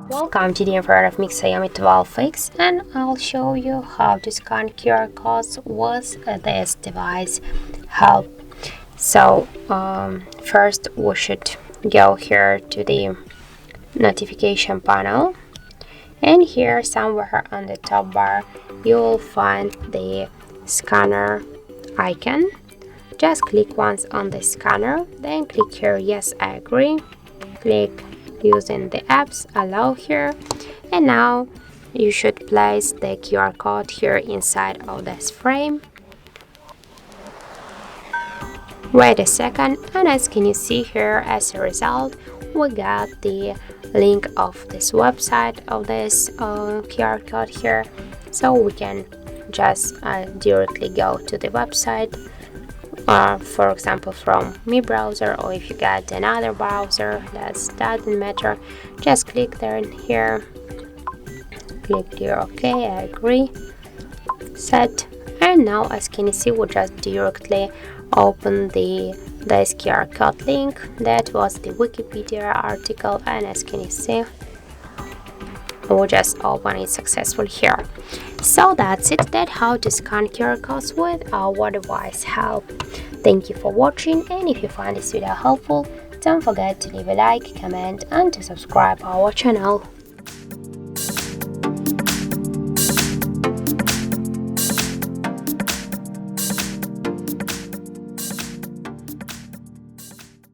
Welcome to the infrared of XIAOMI 12X, and I'll show you how to scan QR codes with this device help. So first we should go here to the notification panel, and here somewhere on the top bar you will find the scanner icon. Just click once on the scanner, then click here yes I agree, click using the apps allow here, and now you should place the QR code here inside of this frame. Wait a second, and as can you see here, as a result we got the link of this website of this QR code here, so we can just directly go to the website, for example from Mi browser, or if you got another browser, that doesn't matter. Just click there and here, click here OK, I agree, set, and now as can you see we just directly open this QR code link. That was the Wikipedia article, and as can you see we'll just open it successfully here. So that's it, that's how to scan QR codes with our device help. Thank you for watching, and if you find this video helpful, don't forget to leave a like, comment and to subscribe our channel.